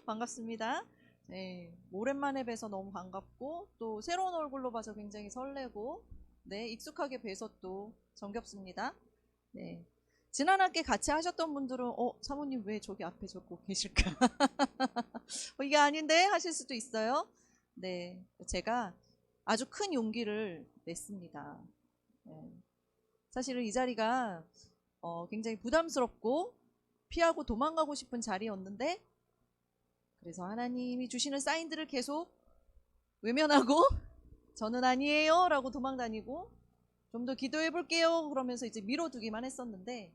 반갑습니다. 네, 오랜만에 뵈서 너무 반갑고 또 새로운 얼굴로 봐서 굉장히 설레고 네, 익숙하게 뵈서 또 정겹습니다. 네. 지난 학기 같이 하셨던 분들은 사모님 왜 저기 앞에 적고 계실까? 이게 아닌데 하실 수도 있어요. 네. 제가 아주 큰 용기를 냈습니다. 네. 사실은 이 자리가 굉장히 부담스럽고 피하고 도망가고 싶은 자리였는데 그래서 하나님이 주시는 사인들을 계속 외면하고 저는 아니에요 라고 도망다니고 좀 더 기도해 볼게요 그러면서 이제 미뤄두기만 했었는데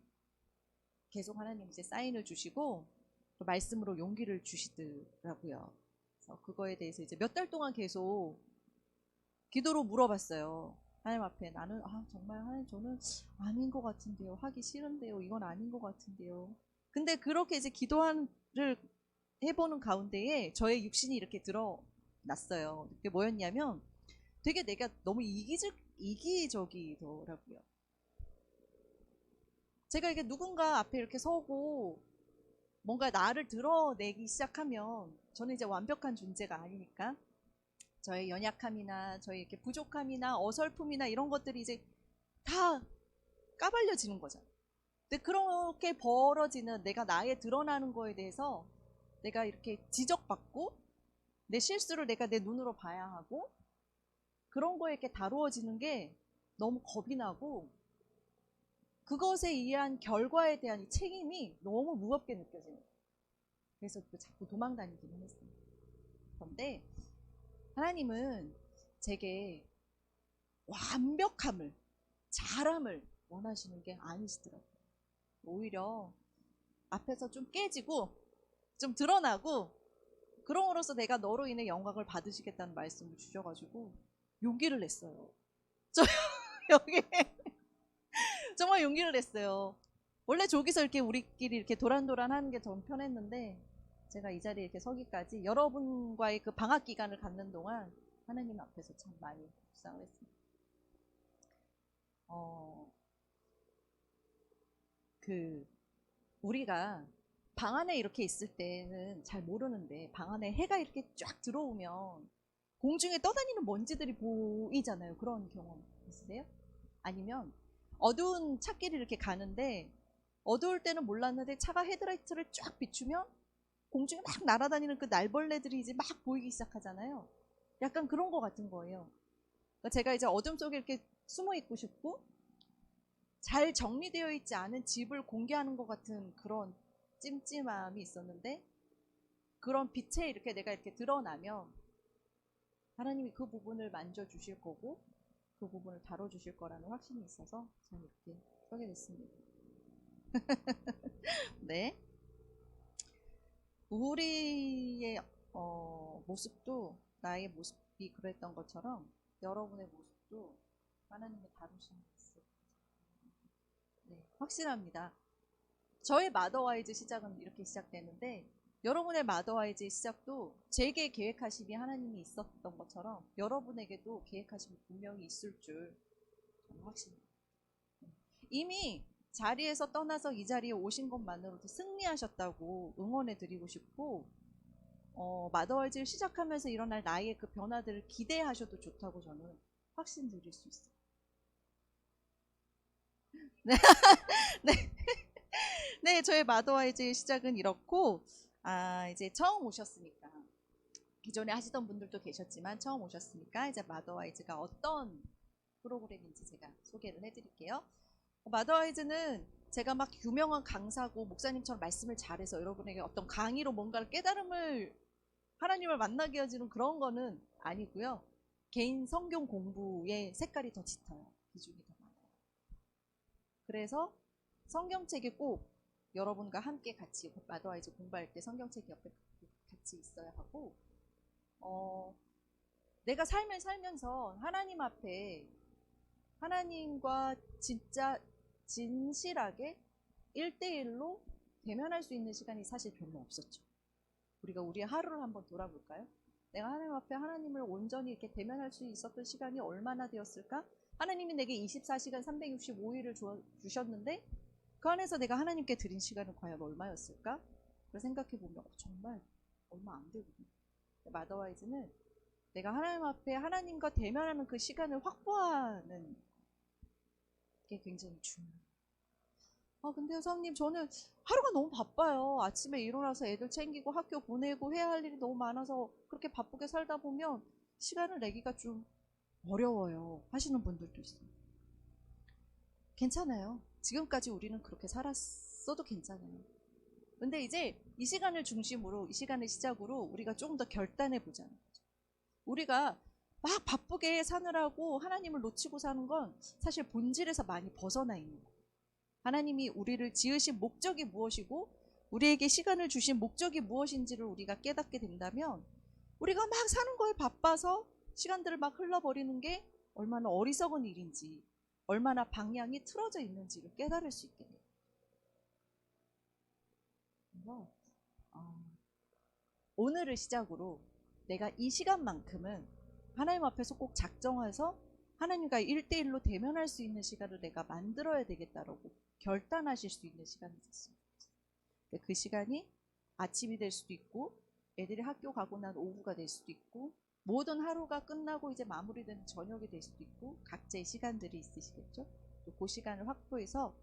계속 하나님 이제 사인을 주시고 또 말씀으로 용기를 주시더라고요. 그래서 그거에 대해서 이제 몇 달 동안 계속 기도로 물어봤어요. 하나님 앞에 나는 정말 하나님 저는 아닌 것 같은데요. 하기 싫은데요. 이건 아닌 것 같은데요. 근데 그렇게 이제 기도를 해보는 가운데에 저의 육신이 이렇게 드러났어요. 그게 뭐였냐면 되게 내가 너무 이기적이더라고요. 제가 이게 누군가 앞에 이렇게 서고 뭔가 나를 드러내기 시작하면 저는 이제 완벽한 존재가 아니니까 저의 연약함이나 저의 이렇게 부족함이나 어설픔이나 이런 것들이 이제 다 까발려지는 거잖아요. 근데 그렇게 벌어지는 내가 나에 드러나는 거에 대해서 내가 이렇게 지적받고 내 실수를 내가 내 눈으로 봐야 하고 그런 거에 이렇게 다루어지는 게 너무 겁이 나고 그것에 의한 결과에 대한 책임이 너무 무겁게 느껴지는 거예요. 그래서 자꾸 도망 다니기는 했어요. 그런데 하나님은 제게 완벽함을, 잘함을 원하시는 게 아니시더라고요. 오히려 앞에서 좀 깨지고 좀 드러나고 그럼으로써 내가 너로 인해 영광을 받으시겠다는 말씀을 주셔가지고 용기를 냈어요. 저 여기 정말 용기를 냈어요. 원래 저기서 이렇게 우리끼리 이렇게 도란도란 하는 게 전 편했는데 제가 이 자리에 이렇게 서기까지 여러분과의 그 방학 기간을 갖는 동안 하나님 앞에서 참 많이 묵상을 했습니다. 그 우리가 방 안에 이렇게 있을 때는 잘 모르는데 방 안에 해가 이렇게 쫙 들어오면 공중에 떠다니는 먼지들이 보이잖아요. 그런 경험 있으세요? 아니면 어두운 찻길을 이렇게 가는데 어두울 때는 몰랐는데 차가 헤드라이트를 쫙 비추면 공중에 막 날아다니는 그 날벌레들이 이제 막 보이기 시작하잖아요. 약간 그런 거 같은 거예요. 그러니까 제가 이제 어둠 속에 이렇게 숨어 있고 싶고 잘 정리되어 있지 않은 집을 공개하는 것 같은 그런 찜찜함이 있었는데 그런 빛에 이렇게 내가 이렇게 드러나면 하나님이 그 부분을 만져주실 거고 그 부분을 다뤄주실 거라는 확신이 있어서 저는 이렇게 서게 됐습니다. 네. 우리의 모습도 나의 모습이 그랬던 것처럼 여러분의 모습도 하나님이 다루시는 게 있어요. 네, 확실합니다. 저의 마더와이즈 시작은 이렇게 시작되는데 여러분의 마더와이즈의 시작도 제게 계획하심이 하나님이 있었던 것처럼 여러분에게도 계획하심이 분명히 있을 줄 저는 확신합니다. 이미 자리에서 떠나서 이 자리에 오신 것만으로도 승리하셨다고 응원해 드리고 싶고 마더와이즈를 시작하면서 일어날 나의 그 변화들을 기대하셔도 좋다고 저는 확신드릴 수 있어요. 네, 네, 네, 저의 마더와이즈의 시작은 이렇고 이제 처음 오셨으니까 기존에 하시던 분들도 계셨지만 처음 오셨으니까 이제 마더와이즈가 어떤 프로그램인지 제가 소개를 해드릴게요. 마더와이즈는 제가 막 유명한 강사고 목사님처럼 말씀을 잘해서 여러분에게 어떤 강의로 뭔가를 깨달음을 하나님을 만나게 해주는 그런 거는 아니고요. 개인 성경 공부의 색깔이 더 짙어요. 비중이 더 많아요. 그래서 성경책이 꼭 여러분과 함께 같이 마더와이즈 공부할 때 성경책이 옆에 같이 있어야 하고 내가 삶을 살면서 하나님 앞에 하나님과 진짜 진실하게 1대1로 대면할 수 있는 시간이 사실 별로 없었죠. 우리가 우리의 하루를 한번 돌아볼까요? 내가 하나님 앞에 하나님을 온전히 이렇게 대면할 수 있었던 시간이 얼마나 되었을까? 하나님이 내게 24시간 365일을 주셨는데 그 안에서 내가 하나님께 드린 시간은 과연 얼마였을까? 그걸 생각해 보면 정말 얼마 안 되거든요. 마더와이즈는 내가 하나님 앞에 하나님과 대면하는 그 시간을 확보하는 게 굉장히 중요해요. 근데 선생님, 저는 하루가 너무 바빠요. 아침에 일어나서 애들 챙기고 학교 보내고 해야 할 일이 너무 많아서 그렇게 바쁘게 살다 보면 시간을 내기가 좀 어려워요. 하시는 분들도 있어요. 괜찮아요. 지금까지 우리는 그렇게 살았어도 괜찮아요. 근데 이제 이 시간을 중심으로, 이 시간을 시작으로 우리가 조금 더 결단해 보자는 거죠. 우리가 막 바쁘게 사느라고 하나님을 놓치고 사는 건 사실 본질에서 많이 벗어나 있는 거예요. 하나님이 우리를 지으신 목적이 무엇이고 우리에게 시간을 주신 목적이 무엇인지를 우리가 깨닫게 된다면 우리가 막 사는 거에 바빠서 시간들을 막 흘러버리는 게 얼마나 어리석은 일인지, 얼마나 방향이 틀어져 있는지를 깨달을 수 있게 돼요. 그래서 오늘을 시작으로 내가 이 시간만큼은 하나님 앞에서 꼭 작정해서 하나님과 1대1로 대면할 수 있는 시간을 내가 만들어야 되겠다라고 결단하실 수 있는 시간이 있었어요. 그 시간이 아침이 될 수도 있고 애들이 학교 가고 난 오후가 될 수도 있고 모든 하루가 끝나고 이제 마무리되는 저녁이 될 수도 있고 각자의 시간들이 있으시겠죠. 또 그 시간을 확보해서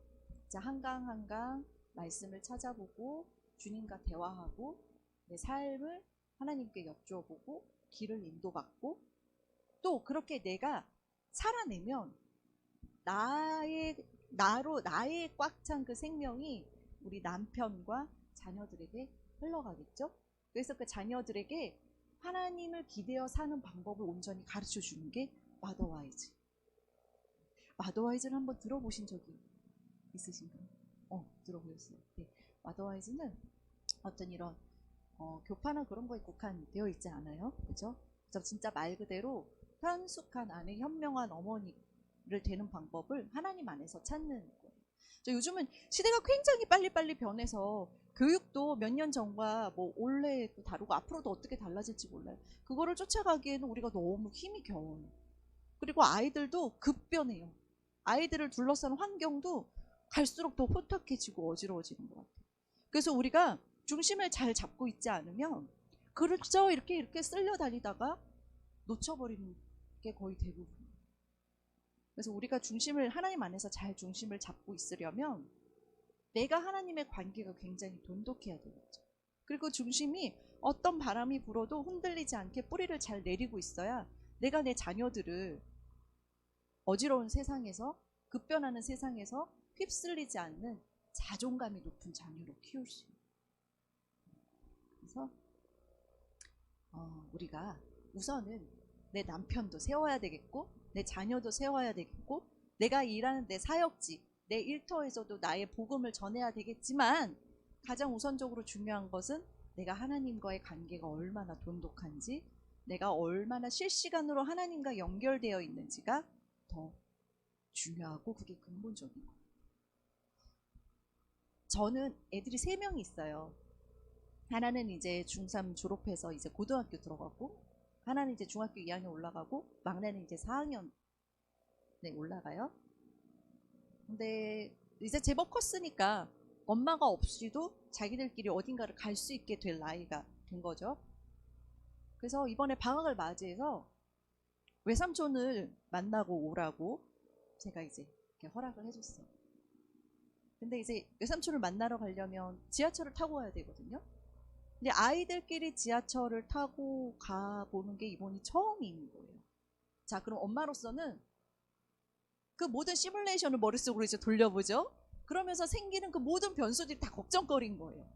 한강 한강 말씀을 찾아보고 주님과 대화하고 내 삶을 하나님께 여쭈어보고 길을 인도받고 또 그렇게 내가 살아내면 나의 꽉 찬 그 생명이 우리 남편과 자녀들에게 흘러가겠죠. 그래서 그 자녀들에게 하나님을 기대어 사는 방법을 온전히 가르쳐 주는 게 마더와이즈. 마더와이즈를 한번 들어보신 적이 있으신가요? 들어보셨어요. 네. 마더와이즈는 어떤 이런 교파나 그런 거에 국한되어 있지 않아요. 그죠? 그래서 진짜 말 그대로 현숙한 아내, 현명한 어머니를 되는 방법을 하나님 안에서 찾는 거예요. 요즘은 시대가 굉장히 빨리빨리 변해서 교육도 몇 년 전과 뭐 올해도 다르고 앞으로도 어떻게 달라질지 몰라요. 그거를 쫓아가기에는 우리가 너무 힘이 겨워요. 그리고 아이들도 급변해요. 아이들을 둘러싸는 환경도 갈수록 더 혼탁해지고 어지러워지는 것 같아요. 그래서 우리가 중심을 잘 잡고 있지 않으면 그렇죠 이렇게 쓸려 다니다가 놓쳐버리는 게 거의 대부분이에요. 그래서 우리가 중심을 하나님 안에서 잘 중심을 잡고 있으려면 내가 하나님의 관계가 굉장히 돈독해야 되겠죠. 그리고 중심이 어떤 바람이 불어도 흔들리지 않게 뿌리를 잘 내리고 있어야 내가 내 자녀들을 어지러운 세상에서 급변하는 세상에서 휩쓸리지 않는 자존감이 높은 자녀로 키울 수 있어요. 그래서 우리가 우선은 내 남편도 세워야 되겠고 내 자녀도 세워야 되겠고 내가 일하는 내 사역지 내 일터에서도 나의 복음을 전해야 되겠지만 가장 우선적으로 중요한 것은 내가 하나님과의 관계가 얼마나 돈독한지 내가 얼마나 실시간으로 하나님과 연결되어 있는지가 더 중요하고 그게 근본적인 거예요. 저는 애들이 3명이 있어요. 하나는 이제 중3 졸업해서 이제 고등학교 들어가고 하나는 이제 중학교 2학년 올라가고 막내는 이제 4학년에 올라가요. 근데 이제 제법 컸으니까 엄마가 없이도 자기들끼리 어딘가를 갈 수 있게 될 나이가 된 거죠. 그래서 이번에 방학을 맞이해서 외삼촌을 만나고 오라고 제가 이제 이렇게 허락을 해줬어요. 근데 이제 외삼촌을 만나러 가려면 지하철을 타고 와야 되거든요. 근데 아이들끼리 지하철을 타고 가보는 게 이번이 처음인 거예요. 자, 그럼 엄마로서는 그 모든 시뮬레이션을 머릿속으로 이제 돌려보죠. 그러면서 생기는 그 모든 변수들이 다 걱정거리인 거예요.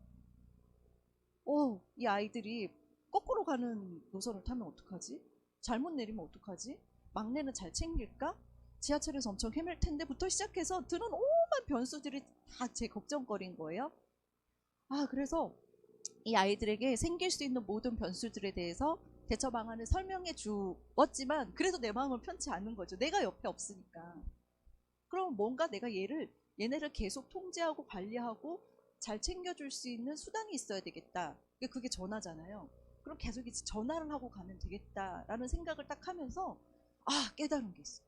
이 아이들이 거꾸로 가는 노선을 타면 어떡하지? 잘못 내리면 어떡하지? 막내는 잘 챙길까? 지하철에서 엄청 헤맬 텐데부터 시작해서 드는 오만 변수들이 다 제 걱정거리인 거예요. 그래서 이 아이들에게 생길 수 있는 모든 변수들에 대해서 대처 방안을 설명해 주었지만 그래도 내 마음은 편치 않은 거죠. 내가 옆에 없으니까. 그럼 뭔가 내가 얘네를 계속 통제하고 관리하고 잘 챙겨줄 수 있는 수단이 있어야 되겠다. 그게 전화잖아요. 그럼 계속 이제 전화를 하고 가면 되겠다라는 생각을 딱 하면서 깨달은 게 있어요.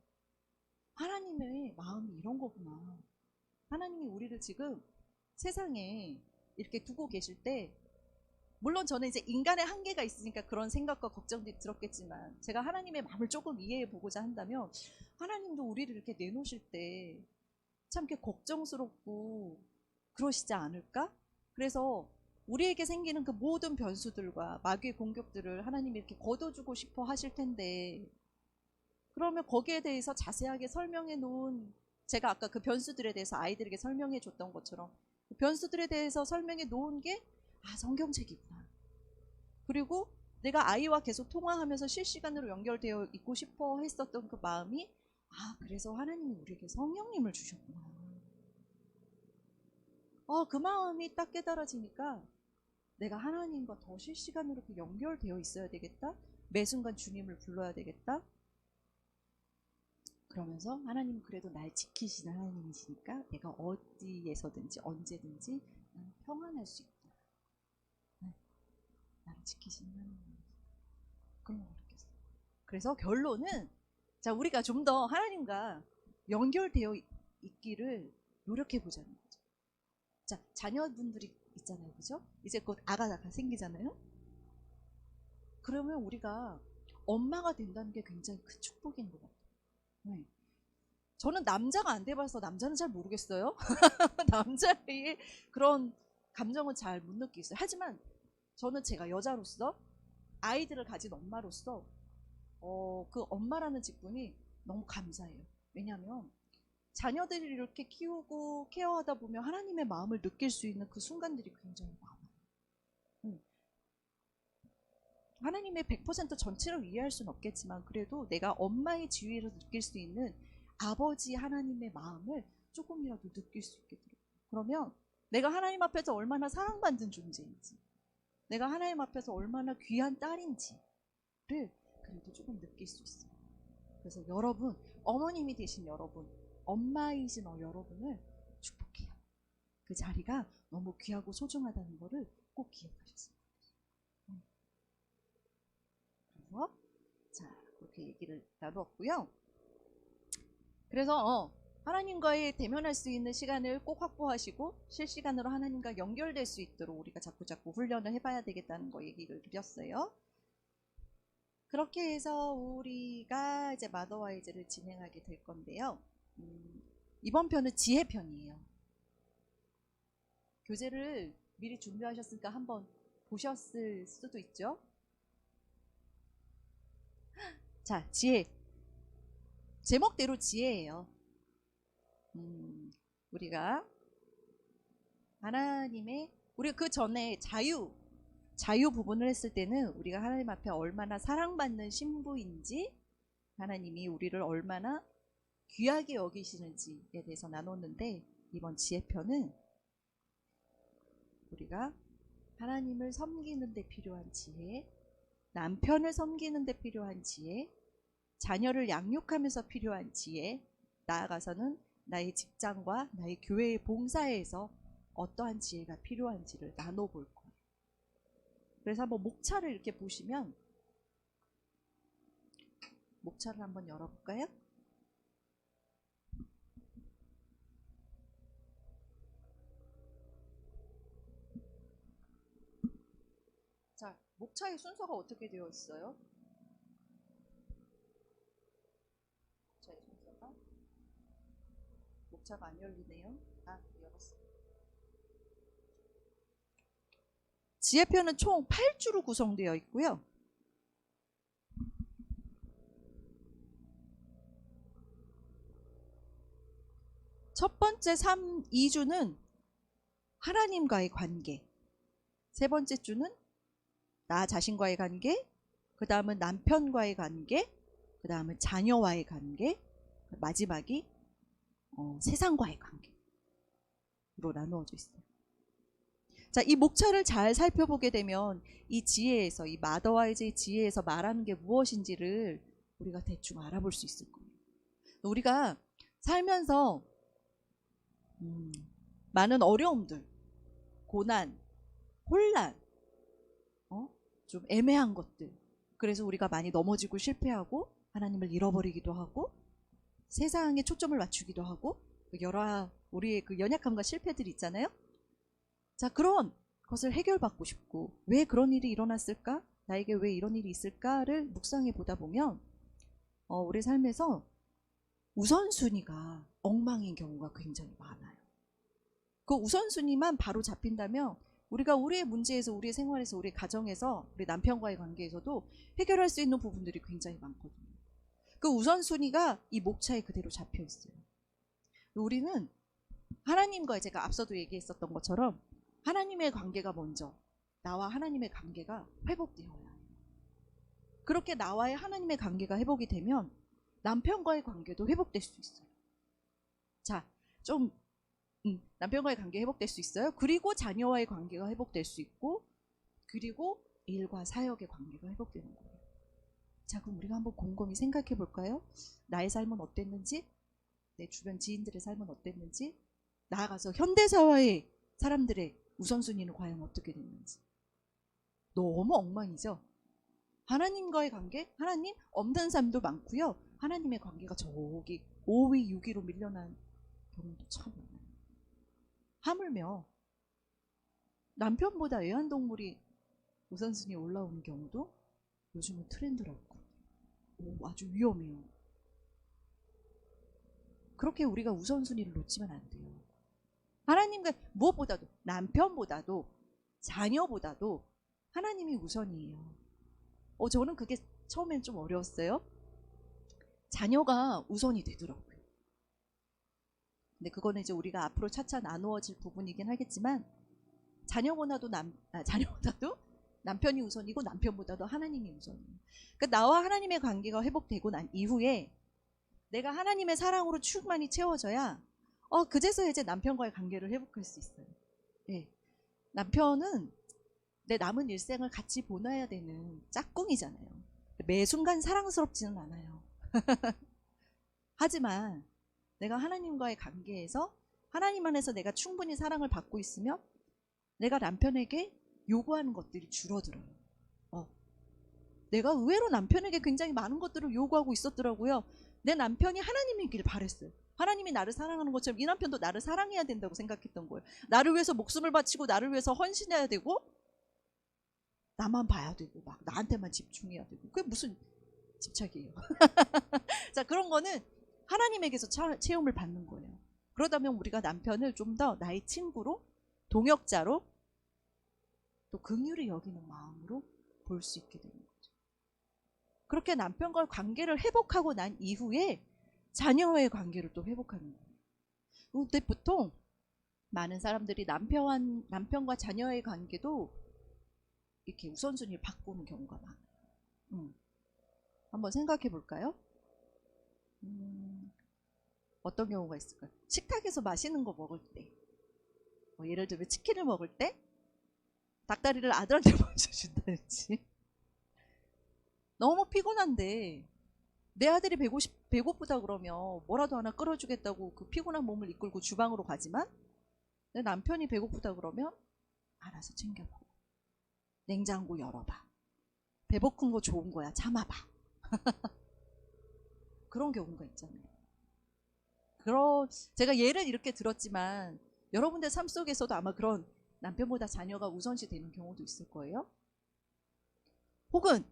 하나님의 마음이 이런 거구나. 하나님이 우리를 지금 세상에 이렇게 두고 계실 때, 물론 저는 이제 인간의 한계가 있으니까 그런 생각과 걱정들이 들었겠지만, 제가 하나님의 마음을 조금 이해해 보고자 한다면, 하나님도 우리를 이렇게 내놓으실 때 참 이렇게 걱정스럽고 그러시지 않을까? 그래서 우리에게 생기는 그 모든 변수들과 마귀의 공격들을 하나님이 이렇게 걷어주고 싶어 하실 텐데, 그러면 거기에 대해서 자세하게 설명해 놓은, 제가 아까 그 변수들에 대해서 아이들에게 설명해 줬던 것처럼 그 변수들에 대해서 설명해 놓은 게 성경책이구나. 그리고 내가 아이와 계속 통화하면서 실시간으로 연결되어 있고 싶어 했었던 그 마음이, 그래서 하나님이 우리에게 성령님을 주셨구나. 그 마음이 딱 깨달아지니까 내가 하나님과 더 실시간으로 연결되어 있어야 되겠다. 매 순간 주님을 불러야 되겠다. 그러면서 하나님은 그래도 날 지키시는 하나님이시니까 내가 어디에서든지 언제든지 나는 평안할 수 있다. 나를 지키시는 하나님. 그런 걸 느꼈어요. 그래서 결론은, 자, 우리가 좀 더 하나님과 연결되어 있기를 노력해 보자는 거죠. 자, 자녀분들이 있잖아요, 그죠? 이제 곧 아가가 생기잖아요. 그러면 우리가 엄마가 된다는 게 굉장히 큰 축복인 것 같아요. 네. 저는 남자가 안 돼봐서 남자는 잘 모르겠어요. 남자의 그런 감정은 잘 못 느끼겠어요. 하지만 저는 제가 여자로서 아이들을 가진 엄마로서 그 엄마라는 직분이 너무 감사해요. 왜냐하면 자녀들을 이렇게 키우고 케어하다 보면 하나님의 마음을 느낄 수 있는 그 순간들이 굉장히 많아요. 하나님의 100% 전체를 이해할 수는 없겠지만, 그래도 내가 엄마의 지위에서 느낄 수 있는 아버지 하나님의 마음을 조금이라도 느낄 수 있게 돼요. 그러면 내가 하나님 앞에서 얼마나 사랑받는 존재인지, 내가 하나님 앞에서 얼마나 귀한 딸인지를 그래도 조금 느낄 수 있어요. 그래서 여러분, 어머님이 되신 여러분, 엄마이신 여러분을 축복해요. 그 자리가 너무 귀하고 소중하다는 것을 꼭 기억하셨으면 좋겠어요. 그래서 자, 그렇게 얘기를 나누었고요. 그래서 하나님과의 대면할 수 있는 시간을 꼭 확보하시고 실시간으로 하나님과 연결될 수 있도록 우리가 자꾸 훈련을 해봐야 되겠다는 거 얘기를 드렸어요. 그렇게 해서 우리가 이제 마더와이즈를 진행하게 될 건데요. 이번 편은 지혜편이에요. 교재를 미리 준비하셨으니까 한번 보셨을 수도 있죠. 자, 지혜. 제목대로 지혜예요. 우리가 하나님의, 우리가 그 전에 자유 부분을 했을 때는 우리가 하나님 앞에 얼마나 사랑받는 신부인지, 하나님이 우리를 얼마나 귀하게 여기시는지에 대해서 나눴는데, 이번 지혜편은 우리가 하나님을 섬기는 데 필요한 지혜, 남편을 섬기는 데 필요한 지혜, 자녀를 양육하면서 필요한 지혜, 나아가서는 나의 직장과 나의 교회의 봉사에서 어떠한 지혜가 필요한지를 나눠볼 거예요. 그래서 한번 목차를 이렇게 보시면, 목차를 한번 열어볼까요? 자, 목차의 순서가 어떻게 되어 있어요? 목차가 안 열리네요. 열었어. 지혜편은 총 8주로 구성되어 있고요. 첫 번째 2주는 하나님과의 관계, 세 번째 주는 나 자신과의 관계, 그 다음은 남편과의 관계, 그 다음은 자녀와의 관계, 마지막이 세상과의 관계로 나누어져 있어요. 자, 이 목차를 잘 살펴보게 되면 이 지혜에서, 이 마더와이즈의 지혜에서 말하는 게 무엇인지를 우리가 대충 알아볼 수 있을 거예요. 우리가 살면서 많은 어려움들, 고난, 혼란, 좀 애매한 것들, 그래서 우리가 많이 넘어지고 실패하고 하나님을 잃어버리기도 하고 세상에 초점을 맞추기도 하고 여러 우리의 그 연약함과 실패들이 있잖아요. 자, 그런 것을 해결받고 싶고, 왜 그런 일이 일어났을까? 나에게 왜 이런 일이 있을까를 묵상해 보다 보면 우리 삶에서 우선순위가 엉망인 경우가 굉장히 많아요. 그 우선순위만 바로 잡힌다면 우리가 우리의 문제에서, 우리의 생활에서, 우리 가정에서, 우리 남편과의 관계에서도 해결할 수 있는 부분들이 굉장히 많거든요. 그 우선순위가 이 목차에 그대로 잡혀 있어요. 우리는 하나님과, 제가 앞서도 얘기했었던 것처럼 하나님의 관계가 먼저, 나와 하나님의 관계가 회복되어야 해요. 그렇게 나와의 하나님의 관계가 회복이 되면 남편과의 관계도 회복될 수 있어요. 자, 좀 남편과의 관계 회복될 수 있어요. 그리고 자녀와의 관계가 회복될 수 있고, 그리고 일과 사역의 관계가 회복되는 거예요. 자, 그럼 우리가 한번 곰곰이 생각해 볼까요? 나의 삶은 어땠는지, 내 주변 지인들의 삶은 어땠는지, 나아가서 현대사회의 사람들의 우선순위는 과연 어떻게 됐는지. 너무 엉망이죠? 하나님과의 관계, 하나님 없는 삶도 많고요. 하나님의 관계가 저기 5위, 6위로 밀려난 경우도 참 많아요. 하물며 남편보다 애완동물이 우선순위에 올라오는 경우도 요즘은 트렌드라고. 아주 위험해요. 그렇게 우리가 우선순위를 놓치면 안 돼요. 하나님과 무엇보다도, 남편보다도, 자녀보다도 하나님이 우선이에요. 저는 그게 처음엔 좀 어려웠어요. 자녀가 우선이 되더라고요. 근데 그거는 이제 우리가 앞으로 차차 나누어질 부분이긴 하겠지만, 자녀보다도 남편이 우선이고, 남편보다도 하나님이 우선이에요. 그러니까 나와 하나님의 관계가 회복되고 난 이후에 내가 하나님의 사랑으로 충만히 채워져야 그제서야 이제 남편과의 관계를 회복할 수 있어요. 네. 남편은 내 남은 일생을 같이 보내야 되는 짝꿍이잖아요. 매 순간 사랑스럽지는 않아요. 하지만 내가 하나님과의 관계에서, 하나님 안에서 내가 충분히 사랑을 받고 있으면 내가 남편에게 요구하는 것들이 줄어들어요. 내가 의외로 남편에게 굉장히 많은 것들을 요구하고 있었더라고요. 내 남편이 하나님이길 바랬어요. 하나님이 나를 사랑하는 것처럼 이 남편도 나를 사랑해야 된다고 생각했던 거예요. 나를 위해서 목숨을 바치고 나를 위해서 헌신해야 되고, 나만 봐야 되고, 막 나한테만 집중해야 되고. 그게 무슨 집착이에요. 자, 그런 거는 하나님에게서 체험을 받는 거예요. 그러다면 우리가 남편을 좀 더 나의 친구로, 동역자로, 또 긍휼히 여기는 마음으로 볼 수 있게 되는 거죠. 그렇게 남편과의 관계를 회복하고 난 이후에 자녀와의 관계를 또 회복하는 거예요. 근데 보통 많은 사람들이 남편과 자녀의 관계도 이렇게 우선순위를 바꾸는 경우가 많아요. 한번 생각해 볼까요? 어떤 경우가 있을까요? 식탁에서 맛있는 거 먹을 때, 예를 들면 치킨을 먹을 때 닭다리를 아들한테 먼저 준다든지, 너무 피곤한데 내 아들이 배고프다 그러면 뭐라도 하나 끓여주겠다고 그 피곤한 몸을 이끌고 주방으로 가지만, 내 남편이 배고프다 그러면 알아서 챙겨봐, 냉장고 열어봐, 배고픈 거 좋은 거야, 참아봐. 그런 경우가 있잖아요. 제가 예를 이렇게 들었지만 여러분들 삶 속에서도 아마 그런 남편보다 자녀가 우선시 되는 경우도 있을 거예요. 혹은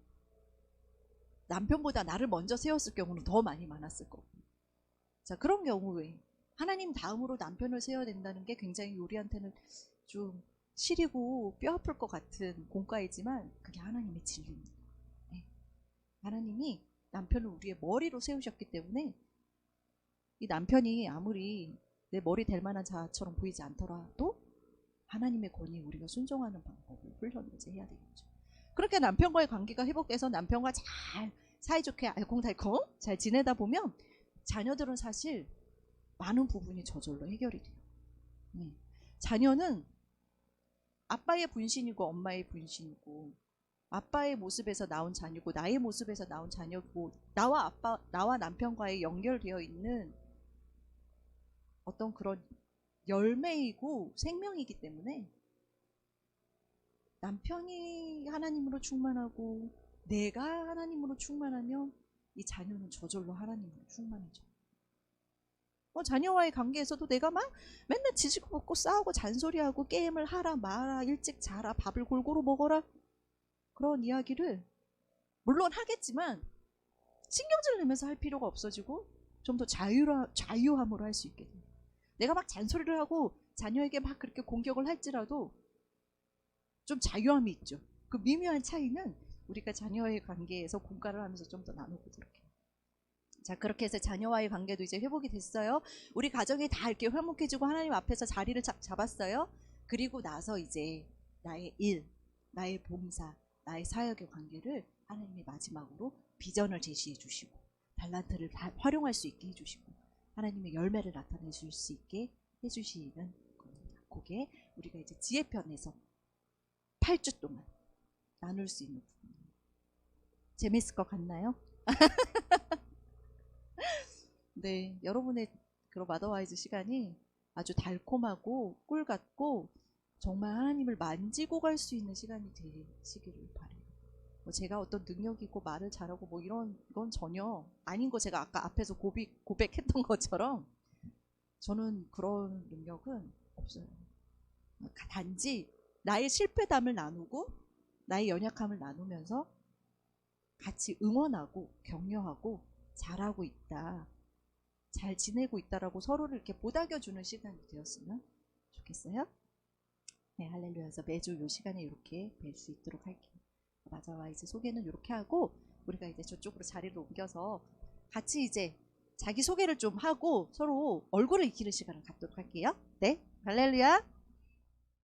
남편보다 나를 먼저 세웠을 경우는 더 많이 많았을 거고. 자, 그런 경우에 하나님 다음으로 남편을 세워야 된다는 게 굉장히 우리한테는 좀 시리고 뼈 아플 것 같은 공과이지만 그게 하나님의 진리입니다. 네. 하나님이 남편을 우리의 머리로 세우셨기 때문에 이 남편이 아무리 내 머리 될 만한 자처럼 보이지 않더라도 하나님의 권위에 우리가 순종하는 방법을 훈련을 이제 해야 되겠죠. 그렇게 남편과의 관계가 회복돼서 남편과 잘 사이좋게 알콩달콩 잘 지내다 보면 자녀들은 사실 많은 부분이 저절로 해결이 돼요. 네. 자녀는 아빠의 분신이고 엄마의 분신이고, 아빠의 모습에서 나온 자녀고 나의 모습에서 나온 자녀고, 나와 남편과의 연결되어 있는 어떤 그런 열매이고 생명이기 때문에 남편이 하나님으로 충만하고 내가 하나님으로 충만하면 이 자녀는 저절로 하나님으로 충만해져요. 자녀와의 관계에서도 내가 막 맨날 지지고 볶고 싸우고 잔소리하고 게임을 하라 마라 일찍 자라 밥을 골고루 먹어라 그런 이야기를 물론 하겠지만 신경질 내면서 할 필요가 없어지고 좀 더 자유함으로 할 수 있게 돼요. 내가 막 잔소리를 하고 자녀에게 막 그렇게 공격을 할지라도 좀 자유함이 있죠. 그 미묘한 차이는 우리가 자녀와의 관계에서 공감을 하면서 좀 더 나눠보도록 해요. 자, 그렇게 해서 자녀와의 관계도 이제 회복이 됐어요. 우리 가정이 다 이렇게 화목해지고 하나님 앞에서 자리를 잡았어요. 그리고 나서 이제 나의 일, 나의 봉사, 나의 사역의 관계를 하나님이 마지막으로 비전을 제시해 주시고 달란트를 활용할 수 있게 해주시고 하나님의 열매를 나타내 줄 수 있게 해주시는 겁니다. 그게 우리가 이제 지혜편에서 8주 동안 나눌 수 있는 부분입니다. 재밌을 것 같나요? 네, 여러분의 그런 마더와이즈 시간이 아주 달콤하고 꿀 같고 정말 하나님을 만지고 갈 수 있는 시간이 되시기를 바래요. 제가 어떤 능력이 있고 말을 잘하고 뭐 이런 건 전혀 아닌 거 제가 아까 앞에서 고백했던 것처럼 저는 그런 능력은 없어요. 단지 나의 실패담을 나누고 나의 연약함을 나누면서 같이 응원하고 격려하고 잘하고 있다. 잘 지내고 있다라고 서로를 이렇게 보답여주는 시간이 되었으면 좋겠어요. 네, 할렐루야에서 매주 이 시간에 이렇게 뵐 수 있도록 할게요. 마더와이즈 소개는 이렇게 하고 우리가 이제 저쪽으로 자리를 옮겨서 같이 이제 자기 소개를 좀 하고 서로 얼굴을 익히는 시간을 갖도록 할게요. 네, 할렐루야.